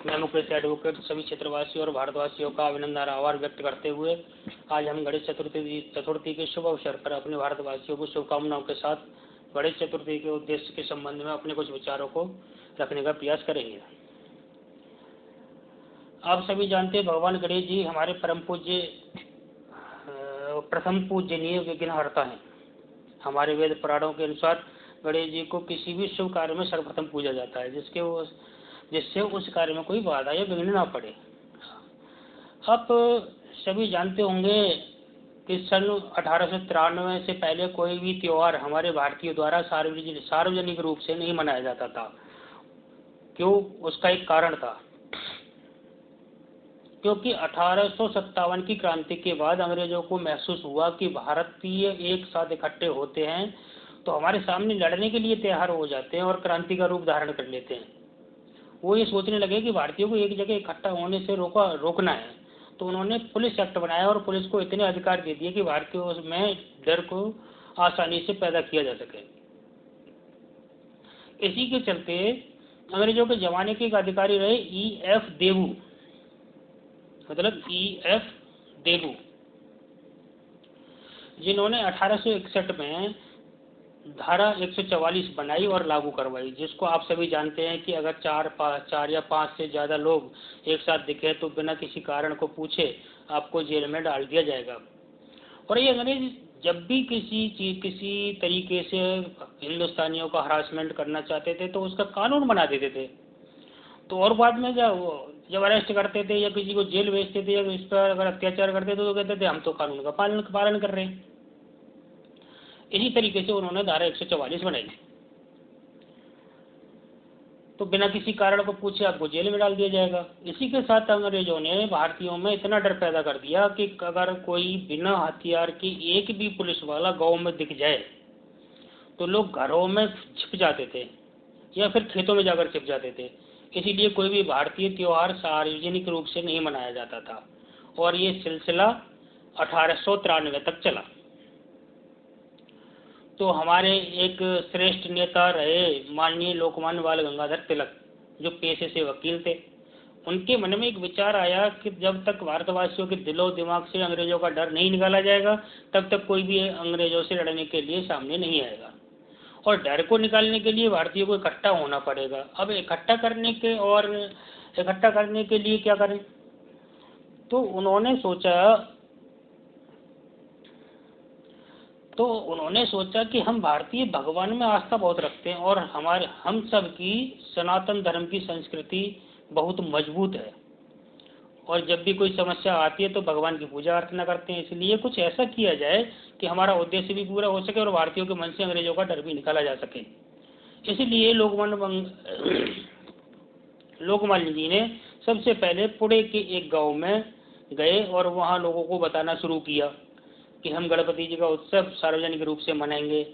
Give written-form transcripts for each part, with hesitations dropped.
मैं मुकेश एडवोकेट सभी क्षेत्रवासियों और भारतवासियों का अभिनंदन आभार व्यक्त करते हुए आज हम गणेश चतुर्थी के शुभ अवसर पर अपने भारतवासियों को शुभकामनाओं के साथ गणेश चतुर्थी के उद्देश्य के संबंध में अपने कुछ विचारों को रखने का प्रयास करेंगे। आप सभी जानते हैं भगवान गणेश जी हमारे परम पूज्य प्रथम पूजनीय विघ्नहर्ता हैं। हमारे वेद पुराणों के अनुसार गणेश जी को किसी भी शुभ कार्य में सर्वप्रथम पूजा जाता है जिससे उस कार्य में कोई बाधा या विघ्न ना पड़े। आप सभी जानते होंगे कि सन 1893 से पहले कोई भी त्योहार हमारे भारतीयों द्वारा सार्वजनिक रूप से नहीं मनाया जाता था। क्यों? उसका एक कारण था, क्योंकि 1857 की क्रांति के बाद अंग्रेजों को महसूस हुआ कि भारतीय एक साथ इकट्ठे होते हैं तो हमारे सामने लड़ने के लिए तैयार हो जाते हैं और क्रांति का रूप धारण कर लेते हैं। वो ये सोचने लगे कि भारतीयों को एक जगह इकट्ठा होने से रोकना है, तो उन्होंने पुलिस एक्ट बनाया और पुलिस को इतने अधिकार दे दिए कि भारतीयों में डर को आसानी से पैदा किया जा सके। इसी के चलते अंग्रेजों के जमाने के एक अधिकारी रहे E.F. देवू, मतलब E.F. देवू, जिन्होंने 1861 में धारा 144 बनाई और लागू करवाई, जिसको आप सभी जानते हैं कि अगर चार या पांच से ज्यादा लोग एक साथ दिखे तो बिना किसी कारण को पूछे आपको जेल में डाल दिया जाएगा। और ये अंग्रेज जब भी किसी तरीके से हिंदुस्तानियों का हरासमेंट करना चाहते थे तो उसका कानून बना देते थे। तो और बाद में जब अरेस्ट करते थे या किसी को जेल भेजते थे या इस पर अगर अत्याचार करते थे तो कहते थे हम तो कानून का पालन कर रहे हैं। इसी तरीके से उन्होंने धारा 144 बनाई, तो बिना किसी कारण को पूछे आपको जेल में डाल दिया जाएगा। इसी के साथ अंग्रेजों ने भारतीयों में इतना डर पैदा कर दिया कि अगर कोई बिना हथियार के एक भी पुलिस वाला गांव में दिख जाए तो लोग घरों में छिप जाते थे या फिर खेतों में जाकर छिप जाते थे। इसीलिए कोई भी भारतीय त्योहार सार्वजनिक रूप से नहीं मनाया जाता था और ये सिलसिला 1893 तक चला। तो हमारे एक श्रेष्ठ नेता रहे माननीय लोकमान्य बाल गंगाधर तिलक, जो पेशे से वकील थे। उनके मन में एक विचार आया कि जब तक भारतवासियों के दिलो दिमाग से अंग्रेजों का डर नहीं निकाला जाएगा तब तक कोई भी अंग्रेजों से लड़ने के लिए सामने नहीं आएगा और डर को निकालने के लिए भारतीयों को इकट्ठा होना पड़ेगा। अब इकट्ठा करने के लिए क्या करें? तो उन्होंने सोचा कि हम भारतीय भगवान में आस्था बहुत रखते हैं और हम सब की सनातन धर्म की संस्कृति बहुत मजबूत है और जब भी कोई समस्या आती है तो भगवान की पूजा अर्चना करते हैं। इसलिए कुछ ऐसा किया जाए कि हमारा उद्देश्य भी पूरा हो सके और भारतीयों के मन से अंग्रेजों का डर भी निकाला जा सके। इसलिए लोकमान्य जी ने सबसे पहले पुणे के एक गांव में गए और वहां लोगों को बताना शुरू किया कि हम गणपति जी का उत्सव सार्वजनिक रूप से मनाएंगे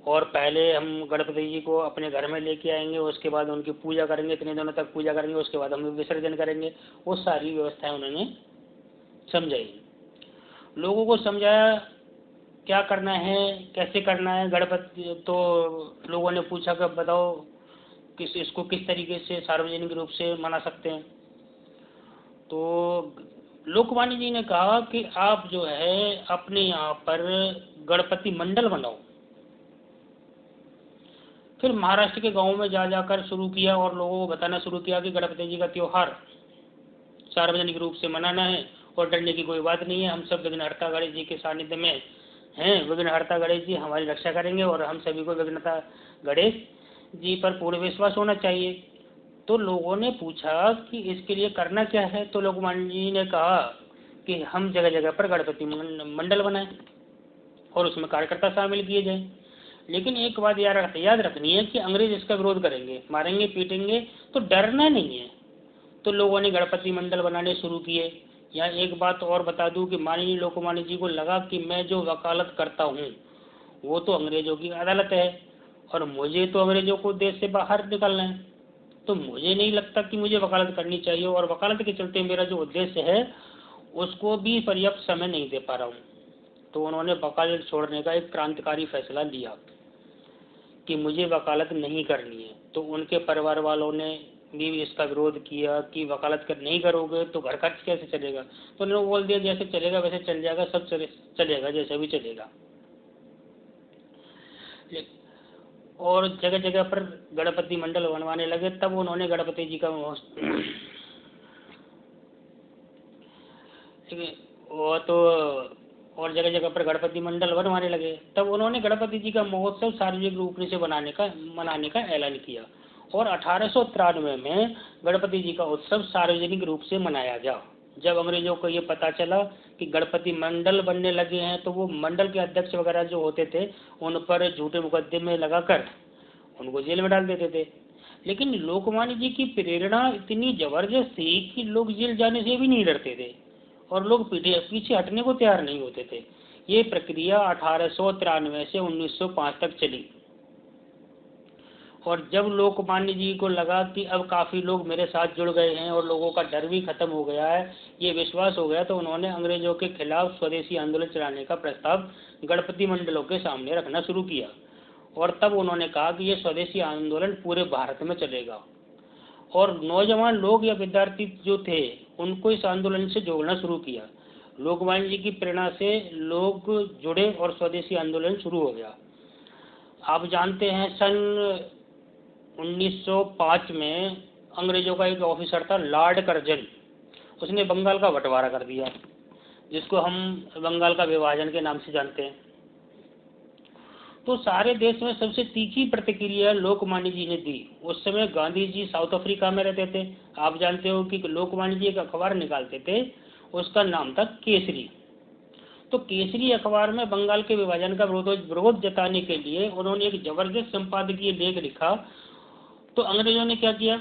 और पहले हम गणपति जी को अपने घर में लेके आएंगे, उसके बाद उनकी पूजा करेंगे, इतने दिनों तक पूजा करेंगे, उसके बाद हम विसर्जन करेंगे। वो सारी व्यवस्थाएं उन्होंने समझाई, लोगों को समझाया क्या करना है, कैसे करना है। गणपति तो लोगों ने पूछा कि बताओ इसको किस तरीके से सार्वजनिक रूप से मना सकते हैं। तो लोकमान्य जी ने कहा कि आप जो है अपने यहाँ पर गणपति मंडल बनाओ। फिर महाराष्ट्र के गांवों में जाकर शुरू किया और लोगों को बताना शुरू किया कि गणपति जी का त्योहार सार्वजनिक रूप से मनाना है और डरने की कोई बात नहीं है। हम सब विघ्नहर्ता गणेश जी के सानिध्य में हैं, विघ्नहर्ता गणेश जी हमारी रक्षा करेंगे और हम सभी को विघ्नता गणेश जी पर पूर्ण विश्वास होना चाहिए। तो लोगों ने पूछा कि इसके लिए करना क्या है, तो लोकमान्य जी ने कहा कि हम जगह जगह पर गणपति मंडल बनाएं और उसमें कार्यकर्ता शामिल किए जाएं। लेकिन एक बात याद रखनी है कि अंग्रेज इसका विरोध करेंगे, मारेंगे, पीटेंगे, तो डरना नहीं है। तो लोगों ने गणपति मंडल बनाने शुरू किए। यहाँ एक बात और बता दूं कि माननीय लोकमान्य जी को लगा कि मैं जो वकालत करता हूँ वो तो अंग्रेजों की अदालत है और मुझे तो अंग्रेजों को देश से बाहर निकालना है, तो मुझे नहीं लगता कि मुझे वकालत करनी चाहिए और वकालत के चलते मेरा जो उद्देश्य है उसको भी पर्याप्त समय नहीं दे पा रहा हूँ। तो उन्होंने वकालत छोड़ने का एक क्रांतिकारी फैसला लिया कि मुझे वकालत नहीं करनी है। तो उनके परिवार वालों ने भी इसका विरोध किया कि वकालत कर नहीं करोगे तो घर खर्च कैसे चलेगा। तो उन्होंने बोल दिया जैसे चलेगा वैसे चल जाएगा, सब चलेगा जैसे भी चलेगा। और जगह जगह पर गणपति मंडल बनवाने लगे। तब उन्होंने गणपति जी का वो तो और जगह जगह पर गणपति मंडल बनवाने लगे। तब उन्होंने गणपति जी का महोत्सव सार्वजनिक रूप से मनाने का ऐलान किया और 1893 में गणपति जी का उत्सव सार्वजनिक रूप से मनाया गया। जब अंग्रेजों को ये पता चला कि गणपति मंडल बनने लगे हैं तो वो मंडल के अध्यक्ष वगैरह जो होते थे उन पर झूठे मुकदमे लगाकर उनको जेल में डाल देते थे। लेकिन लोकमान्य जी की प्रेरणा इतनी जबरदस्त थी कि लोग जेल जाने से भी नहीं डरते थे और लोग पीछे हटने को तैयार नहीं होते थे। ये प्रक्रिया 1893 से 1905 तक चली और जब लोकमान्य जी को लगा कि अब काफ़ी लोग मेरे साथ जुड़ गए हैं और लोगों का डर भी खत्म हो गया है, ये विश्वास हो गया, तो उन्होंने अंग्रेजों के खिलाफ स्वदेशी आंदोलन चलाने का प्रस्ताव गणपति मंडलों के सामने रखना शुरू किया। और तब उन्होंने कहा कि ये स्वदेशी आंदोलन पूरे भारत में चलेगा और नौजवान लोग या विद्यार्थी जो थे उनको इस आंदोलन से जोड़ना शुरू किया। लोकमान्य जी की प्रेरणा से लोग जुड़े और स्वदेशी आंदोलन शुरू हो गया। आप जानते हैं सन 1905 में अंग्रेजों का एक ऑफिसर था लॉर्ड कर्जन, उसने बंगाल का बंटवारा कर दिया जिसको हम बंगाल का विभाजन के नाम से जानते हैं। तो सारे देश में सबसे तीखी प्रतिक्रिया लोकमान्य जी ने दी। उस समय गांधी जी साउथ अफ्रीका में रहते थे। आप जानते हो कि लोकमान्य जी एक अखबार निकालते थे, उसका नाम था केसरी। तो केसरी अखबार में बंगाल के विभाजन का विरोध जताने के लिए उन्होंने एक जबरदस्त संपादकीय लेख लिखा। तो अंग्रेजों ने क्या किया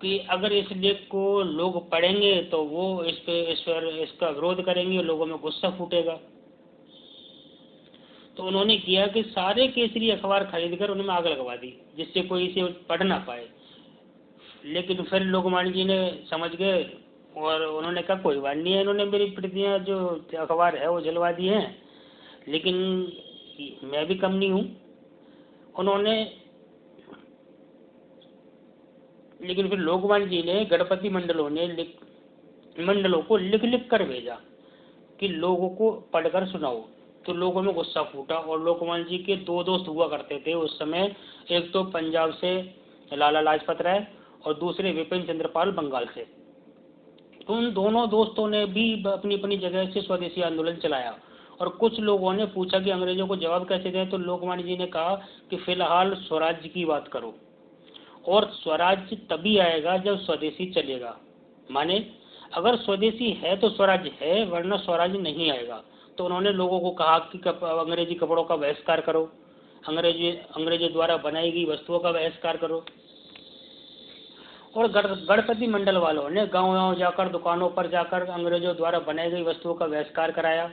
कि अगर इस लेख को लोग पढ़ेंगे तो वो इसका विरोध करेंगे, लोगों में गुस्सा फूटेगा। तो उन्होंने किया कि सारे केसरी अखबार खरीदकर उनमें आग लगवा दी जिससे कोई इसे पढ़ ना पाए। लेकिन फिर लोकमान्य जी ने समझ गए और उन्होंने कहा कोई बात नहीं है, इन्होंने मेरी प्रतियां जो अखबार है वो जलवा दी हैं, लेकिन मैं भी कम नहीं हूँ। लेकिन फिर लोकमान्य जी ने गणपति मंडलों को लिख कर भेजा कि लोगों को पढ़कर सुनाओ। तो लोगों में गुस्सा फूटा और लोकमान्य जी के दो दोस्त हुआ करते थे उस समय, एक तो पंजाब से लाला लाजपत राय और दूसरे विपिन चंद्र पाल बंगाल से। तो उन दोनों दोस्तों ने भी अपनी अपनी जगह से स्वदेशी आंदोलन चलाया और कुछ लोगों ने पूछा कि अंग्रेजों को जवाब कैसे दें। तो लोकमान्य जी ने कहा कि फिलहाल स्वराज्य की बात करो और स्वराज्य तभी आएगा जब स्वदेशी चलेगा। माने अगर स्वदेशी है तो स्वराज्य है, वरना स्वराज्य नहीं आएगा। तो उन्होंने लोगों को कहा कि अंग्रेजी कपड़ों का बहिष्कार करो, अंग्रेजों द्वारा बनाई गई वस्तुओं का बहिष्कार करो। और गणपति मंडल वालों ने गांव-गांव जाकर, दुकानों पर जाकर अंग्रेजों द्वारा बनाई गई वस्तुओं का बहिष्कार कराया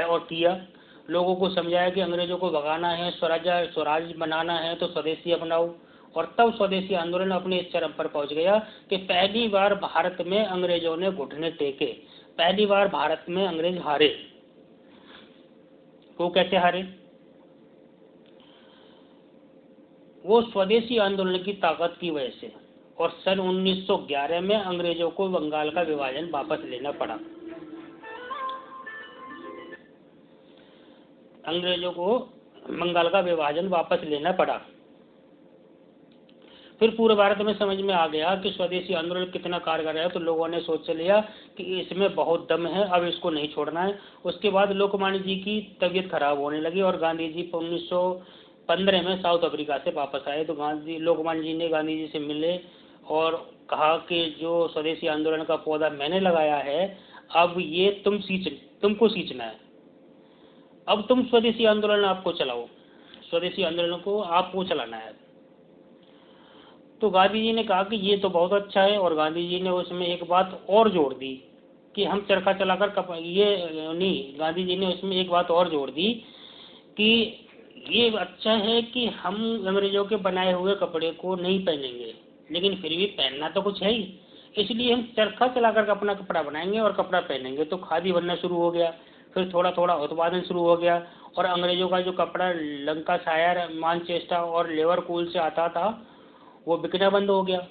और किया। लोगों को समझाया कि अंग्रेजों को भगाना है, स्वराज्य बनाना है तो स्वदेशी अपनाओ। और तब स्वदेशी आंदोलन अपने इस चरम पर पहुंच गया कि पहली बार भारत में अंग्रेजों ने घुटने टेके, पहली बार भारत में अंग्रेज हारे। वो कैसे हारे? वो स्वदेशी आंदोलन की ताकत की वजह से। और सन 1911 में अंग्रेजों को बंगाल का विभाजन वापस लेना पड़ा। अंग्रेजों को बंगाल का विभाजन वापस लेना पड़ा। फिर पूरे भारत में समझ में आ गया कि स्वदेशी आंदोलन कितना कारगर है। तो लोगों ने सोच लिया कि इसमें बहुत दम है, अब इसको नहीं छोड़ना है। उसके बाद लोकमान्य जी की तबीयत खराब होने लगी और गांधी जी 1915 में साउथ अफ्रीका से वापस आए। तो लोकमान्य जी ने गांधी जी से मिले और कहा कि जो स्वदेशी आंदोलन का पौधा मैंने लगाया है, अब ये तुमको सींचना है। अब तुम स्वदेशी आंदोलन आपको चलाओ, स्वदेशी आंदोलन को आपको चलाना है। तो गांधी जी ने कहा कि ये तो बहुत अच्छा है। और गांधी जी ने उसमें एक बात और जोड़ दी कि हम चरखा चलाकर गांधी जी ने उसमें एक बात और जोड़ दी कि ये अच्छा है कि हम अंग्रेजों के बनाए हुए कपड़े को नहीं पहनेंगे, लेकिन फिर भी पहनना तो कुछ है ही, इसलिए हम चरखा चलाकर अपना कपड़ा बनाएंगे और कपड़ा पहनेंगे। तो खादी बनना शुरू हो गया। फिर थोड़ा थोड़ा उत्पादन शुरू हो गया और अंग्रेजों का जो कपड़ा लंकाशायर, मानचेस्टर और लिवरपूल से आता था वो बिकना बंद हो गया।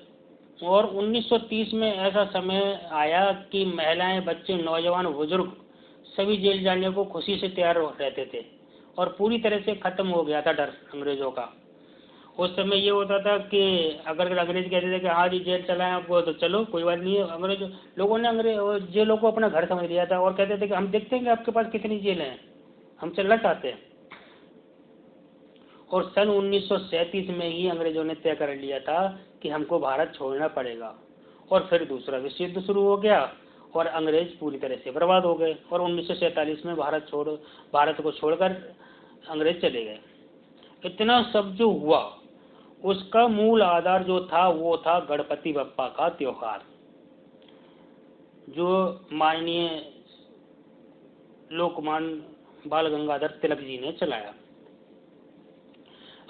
और 1930 में ऐसा समय आया कि महिलाएं, बच्चे, नौजवान, बुजुर्ग सभी जेल जाने को खुशी से तैयार रहते थे और पूरी तरह से खत्म हो गया था डर अंग्रेजों का। उस समय ये होता था कि अगर अंग्रेज कहते थे कि हाँ जी जेल चला है आपको तो चलो कोई बात नहीं है, अंग्रेज लोगों ने जेलों को अपना घर समझ लिया था और कहते थे कि हम देखते हैं कि आपके पास कितनी जेल हैं, हम चलना चाहते हैं। और सन 1937 में ही अंग्रेजों ने तय कर लिया था कि हमको भारत छोड़ना पड़ेगा और फिर दूसरा विश्व युद्ध शुरू हो गया और अंग्रेज पूरी तरह से बर्बाद हो गए और 1947 में भारत को छोड़कर अंग्रेज चले गए। इतना सब जो हुआ उसका मूल आधार जो था वो था गणपति बप्पा का त्योहार, जो माननीय लोकमान्य बाल गंगाधर तिलक जी ने चलाया।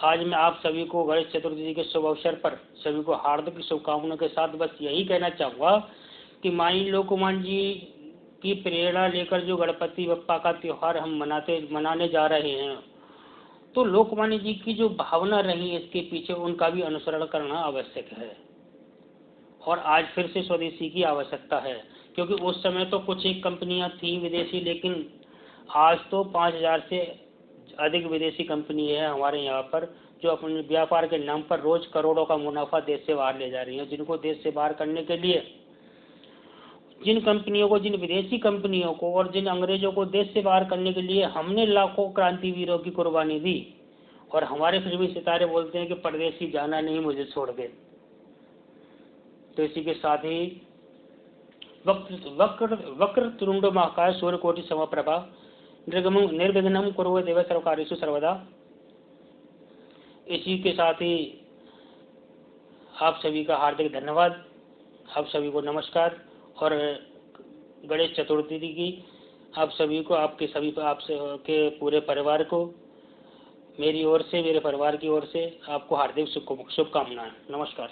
आज मैं आप सभी को गणेश चतुर्थी के शुभ अवसर पर सभी को हार्दिक शुभकामनाओं के साथ बस यही कहना चाहूँगा कि माननीय लोकमान्य जी की प्रेरणा लेकर जो गणपति बप्पा का त्योहार हम मनाने जा रहे हैं, तो लोकमान्य जी की जो भावना रही इसके पीछे उनका भी अनुसरण करना आवश्यक है। और आज फिर से स्वदेशी की आवश्यकता है, क्योंकि उस समय तो कुछ एक कंपनियां थी विदेशी, लेकिन आज तो 5000 से अधिक विदेशी कंपनी है हमारे यहाँ पर, जो अपने व्यापार के नाम पर रोज करोड़ों का मुनाफा देश से बाहर ले जा रही है। जिनको देश से बाहर करने के लिए जिन विदेशी कंपनियों को और जिन अंग्रेजों को देश से बाहर करने के लिए हमने लाखों क्रांतिवीरों की कुर्बानी दी, और हमारे फिल्मी सितारे बोलते हैं कि परदेसी जाना नहीं मुझे छोड़ के। तो इसी के साथ ही वक्रतुंड महाकाय सूर्यकोटि समप्रभा निर्विघ्नं कुरु देव सर्वकार्येषु सर्वदा। इसी के साथ ही आप सभी का हार्दिक धन्यवाद, आप सभी को नमस्कार और गणेश चतुर्थी की आप सभी को, आपके पूरे परिवार को मेरी ओर से, मेरे परिवार की ओर से आपको हार्दिक शुभकामनाएं। नमस्कार।